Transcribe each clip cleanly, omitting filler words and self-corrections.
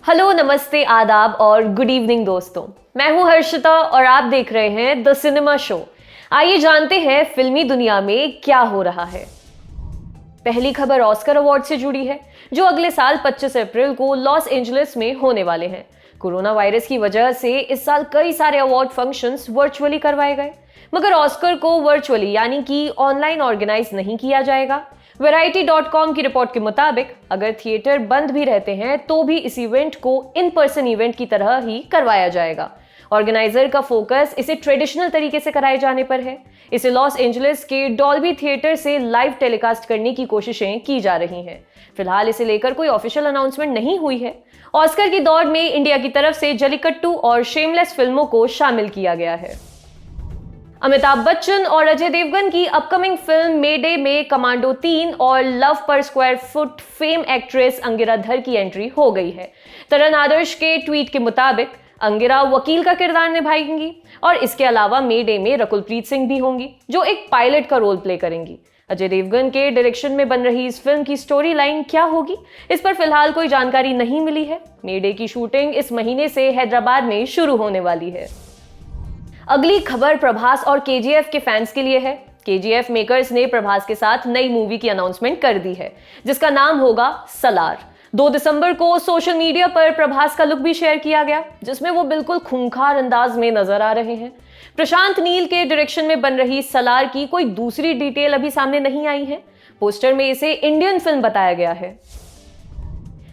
Hello, नमस्ते, आदाब और गुड इवनिंग दोस्तों। मैं हूं हर्षिता और आप देख रहे हैं द सिनेमा शो। आइए जानते हैं फिल्मी दुनिया में क्या हो रहा है। पहली खबर ऑस्कर अवार्ड से जुड़ी है, जो अगले साल 25 अप्रैल को लॉस एंजलिस में होने वाले हैं। कोरोना वायरस की वजह से इस साल कई सारे अवार्ड फंक्शंस वर्चुअली करवाए गए, मगर ऑस्कर को वर्चुअली यानी कि ऑनलाइन ऑर्गेनाइज नहीं किया जाएगा। Variety.com की रिपोर्ट के मुताबिक अगर थिएटर बंद भी रहते हैं तो भी इस इवेंट को इन पर्सन इवेंट की तरह ही करवाया जाएगा। ऑर्गेनाइजर का फोकस इसे ट्रेडिशनल तरीके से कराए जाने पर है। इसे लॉस एंजलिस के डॉल्बी थिएटर से लाइव टेलीकास्ट करने की कोशिशें की जा रही हैं। फिलहाल इसे लेकर कोई ऑफिशियल अनाउंसमेंट नहीं हुई है। ऑस्कर की दौड़ में इंडिया की तरफ से जलीकट्टू और शेमलेस फिल्मों को शामिल किया गया है। अमिताभ बच्चन और अजय देवगन की अपकमिंग फिल्म मेडे में कमांडो 3 और लव पर square foot fame actress Angira धर की एंट्री हो गई है। तरण आदर्श के ट्वीट के मुताबिक अंगिरा वकील का किरदार निभाएंगी और इसके अलावा मेडे में रकुलप्रीत सिंह भी होंगी, जो एक पायलट का रोल प्ले करेंगी। अजय देवगन के डायरेक्शन में बन रही इस फिल्म की स्टोरी लाइन क्या होगी, इस पर फिलहाल कोई जानकारी नहीं मिली है। मेडे की शूटिंग इस महीने से हैदराबाद में शुरू होने वाली है। अगली खबर प्रभास और केजीएफ के फैंस के लिए है। केजीएफ मेकर्स ने प्रभास के साथ नई मूवी की अनाउंसमेंट कर दी है, जिसका नाम होगा सलार। 2 दिसंबर को सोशल मीडिया पर प्रभास का लुक भी शेयर किया गया, जिसमें वो बिल्कुल खूंखार अंदाज में नजर आ रहे हैं। प्रशांत नील के डायरेक्शन में बन रही सलार की कोई दूसरी डिटेल अभी सामने नहीं आई है। पोस्टर में इसे इंडियन फिल्म बताया गया है।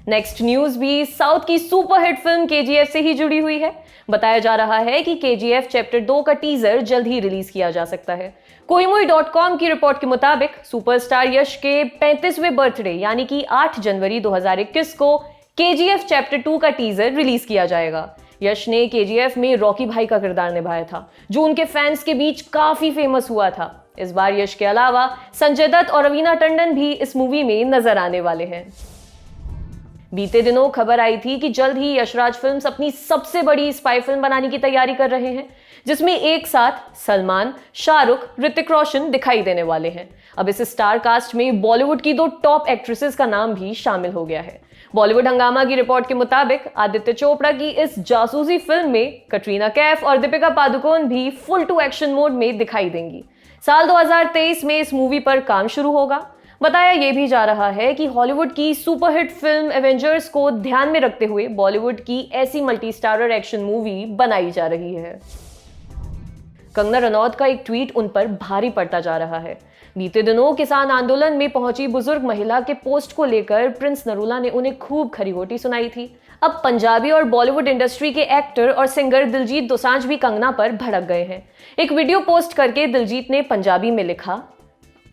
नेक्स्ट न्यूज भी साउथ की सुपरहिट फिल्म केजीएफ से ही जुड़ी हुई है। बताया जा रहा है कि केजीएफ चैप्टर 2 का टीजर जल्द ही रिलीज किया जा सकता है। Koimui.com की रिपोर्ट के मुताबिक सुपरस्टार यश के 35वें बर्थडे यानी कि 8 जनवरी 2021 को केजीएफ चैप्टर 2 का टीजर रिलीज किया जाएगा। यश ने केजीएफ में रॉकी भाई का किरदार निभाया था, जो उनके फैंस के बीच काफी फेमस हुआ था। इस बार यश के अलावा संजय दत्त और रवीना टंडन भी इस मूवी में नजर आने वाले हैं। बीते दिनों खबर आई थी कि जल्द ही यशराज फिल्म्स अपनी सबसे बड़ी स्पाई फिल्म बनाने की तैयारी कर रहे हैं, जिसमें एक साथ सलमान, शाहरुख, ऋतिक रोशन दिखाई देने वाले हैं। अब इस स्टार कास्ट में बॉलीवुड की 2 टॉप एक्ट्रेसेस का नाम भी शामिल हो गया है। बॉलीवुड हंगामा की रिपोर्ट के मुताबिक आदित्य चोपड़ा की इस जासूसी फिल्म में कटरीना कैफ और दीपिका पादुकोण भी फुल टू एक्शन मोड में दिखाई देंगी। साल 2023 में इस मूवी पर काम शुरू होगा। बताया यह भी जा रहा है कि हॉलीवुड की सुपरहिट फिल्म एवेंजर्स को ध्यान में रखते हुए बॉलीवुड की ऐसी मल्टी स्टारर एक्शन मूवी बनाई जा रही है। कंगना रनौत का एक ट्वीट उन पर भारी पड़ता जा रहा है। बीते दिनों किसान आंदोलन में पहुंची बुजुर्ग महिला के पोस्ट को लेकर प्रिंस नरूला ने उन्हें खूब खरीहोटी सुनाई थी। अब पंजाबी और बॉलीवुड इंडस्ट्री के एक्टर और सिंगर दिलजीत दोसांझ भी कंगना पर भड़क गए हैं। एक वीडियो पोस्ट करके दिलजीत ने पंजाबी में लिखा,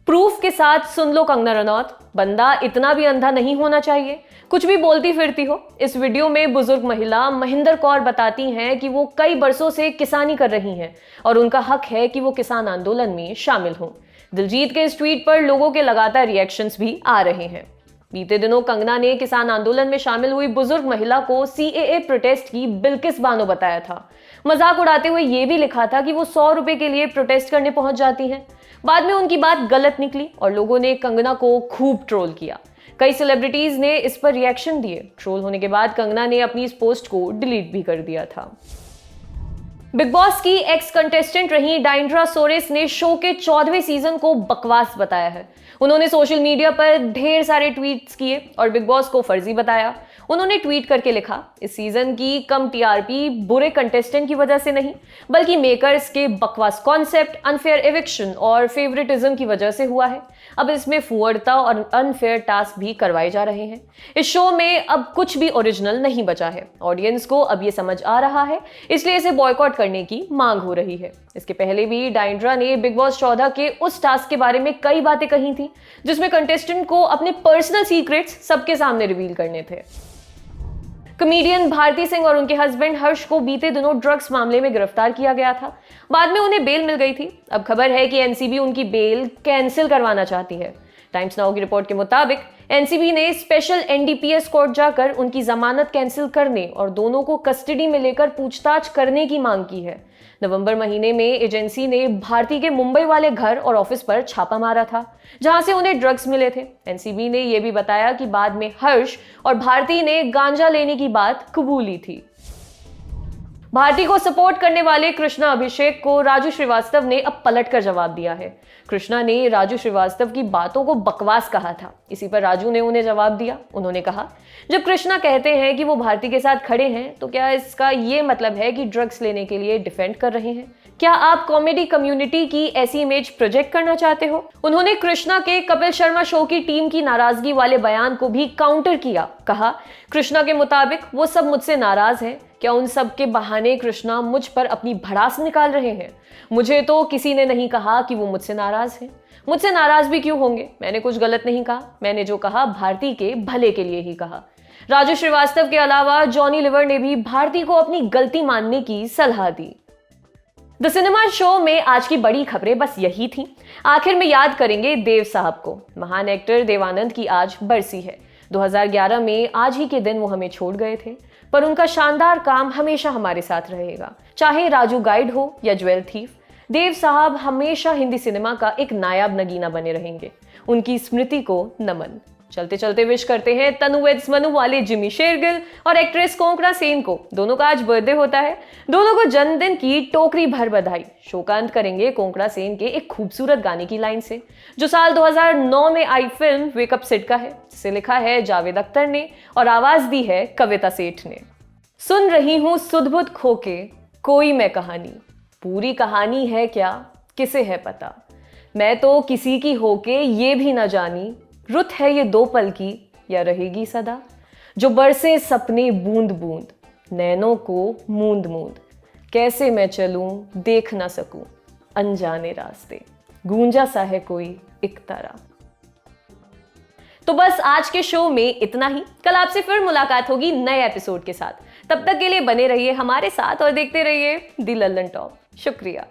प्रूफ के साथ सुन लो कंगना रनौत, बंदा इतना भी अंधा नहीं होना चाहिए, कुछ भी बोलती फिरती हो। इस वीडियो में बुजुर्ग महिला महिंदर कौर बताती हैं कि वो कई बरसों से किसानी कर रही हैं और उनका हक है कि वो किसान आंदोलन में शामिल हों। दिलजीत के इस ट्वीट पर लोगों के लगातार रिएक्शंस भी आ रहे हैं। बीते दिनों कंगना ने किसान आंदोलन में शामिल हुई बुजुर्ग महिला को सीएए प्रोटेस्ट की बिल्किस बानो बताया था। मजाक उड़ाते हुए ये भी लिखा था कि वो 100 रुपए के लिए प्रोटेस्ट करने पहुंच जाती हैं। बाद में उनकी बात गलत निकली और लोगों ने कंगना को खूब ट्रोल किया। कई सेलिब्रिटीज ने इस पर रिएक्शन दिए। ट्रोल होने के बाद कंगना ने अपनी इस पोस्ट को डिलीट भी कर दिया था। बिग बॉस की एक्स कंटेस्टेंट रही डायंड्रा सोरेस ने शो के 14वें सीजन को बकवास बताया है। उन्होंने सोशल मीडिया पर ढेर सारे ट्वीट्स किए और बिग बॉस को फर्जी बताया। उन्होंने ट्वीट करके लिखा, इस सीजन की कम टीआरपी बुरे कंटेस्टेंट की वजह से नहीं, बल्कि मेकर्स के बकवास कॉन्सेप्ट, अनफेयर एविक्शन और फेवरेटिज्म की वजह से हुआ है। अब इसमें फुअड़ता और अनफेयर टास्क भी करवाए जा रहे हैं। इस शो में अब कुछ भी ओरिजिनल नहीं बचा है। ऑडियंस को अब ये समझ आ रहा है, इसलिए इसे बॉयकॉट करने की मांग हो रही है। इसके पहले भी डायंड्रा ने बिग बॉस 14 के उस टास्क के बारे में कई बातें कही थी, जिसमें कंटेस्टेंट को अपने पर्सनल सीक्रेट्स सबके सामने रिवील करने थे। कॉमेडियन भारती सिंह और उनके हस्बैंड हर्ष को बीते दिनों ड्रग्स मामले में गिरफ्तार किया गया था। बाद में उन्हें बेल मिल गई थी। अब खबर है कि एनसीबी उनकी बेल कैंसिल करवाना चाहती है। टाइम्स नाउ की रिपोर्ट के मुताबिक एनसीबी ने स्पेशल एनडीपीएस कोर्ट जाकर उनकी जमानत कैंसिल करने और दोनों को कस्टडी में लेकर पूछताछ करने की मांग की है। नवंबर महीने में एजेंसी ने भारती के मुंबई वाले घर और ऑफिस पर छापा मारा था, जहां से उन्हें ड्रग्स मिले थे। एनसीबी ने यह भी बताया कि बाद में हर्ष और भारती ने गांजा लेने की बात कबूली थी। भारती को सपोर्ट करने वाले कृष्णा अभिषेक को राजू श्रीवास्तव ने अब पलटकर जवाब दिया है। कृष्णा ने राजू श्रीवास्तव की बातों को बकवास कहा था। इसी पर राजू ने उन्हें जवाब दिया। उन्होंने कहा, जब कृष्णा कहते हैं कि वो भारती के साथ खड़े हैं तो क्या इसका ये मतलब है कि ड्रग्स लेने के लिए डिफेंड कर रहे हैं? क्या आप कॉमेडी कम्युनिटी की ऐसी इमेज प्रोजेक्ट करना चाहते हो? उन्होंने कृष्णा के कपिल शर्मा शो की टीम की नाराजगी वाले बयान को भी काउंटर किया। कहा, कृष्णा के मुताबिक वो सब मुझसे नाराज हैं। क्या उन सब के बहाने कृष्णा मुझ पर अपनी भड़ास निकाल रहे हैं? मुझे तो किसी ने नहीं कहा कि वो मुझसे नाराज हैं। मुझसे नाराज भी क्यों होंगे? मैंने कुछ गलत नहीं कहा। मैंने जो कहा भारती के भले के लिए ही कहा। राजू श्रीवास्तव के अलावा जॉनी लीवर ने भी भारती को अपनी गलती मानने की सलाह दी। द सिनेमा शो में आज की बड़ी खबरें बस यही थी। आखिर में याद करेंगे देव साहब को। महान एक्टर देवानंद की आज बरसी है। 2011 में आज ही के दिन वो हमें छोड़ गए थे, पर उनका शानदार काम हमेशा हमारे साथ रहेगा। चाहे राजू गाइड हो या ज्वेल थीफ, देव साहब हमेशा हिंदी सिनेमा का एक नायाब नगीना बने रहेंगे। उनकी स्मृति को नमन। चलते चलते विश करते हैं तनु वेड्स मनु वाले जिमी शेरगिल और एक्ट्रेस कोंकणा सेन को। दोनों का आज बर्थडे होता है। दोनों को जन्मदिन की टोकरी भर बधाई। शो का अंत करेंगे कोंकणा सेन के एक खूबसूरत गाने की लाइन से, जो साल 2009 में आई फिल्म वेकअप सिड का है, जिसे लिखा है जावेद अख्तर ने और आवाज दी है कविता सेठ ने। सुन रही हूं सुध-बुध खोके कोई मैं कहानी, पूरी कहानी है क्या किसे है पता, मैं तो किसी की होके ये भी न जानी, रुत है ये दो पल की या रहेगी सदा, जो बरसे सपने बूंद बूंद, नैनों को मूंद मूंद, कैसे मैं चलूं देख ना सकूं अनजाने रास्ते, गूंजा सा है कोई एक तारा। तो बस आज के शो में इतना ही। कल आपसे फिर मुलाकात होगी नए एपिसोड के साथ। तब तक के लिए बने रहिए हमारे साथ और देखते रहिए दी लल्लन टॉप। शुक्रिया।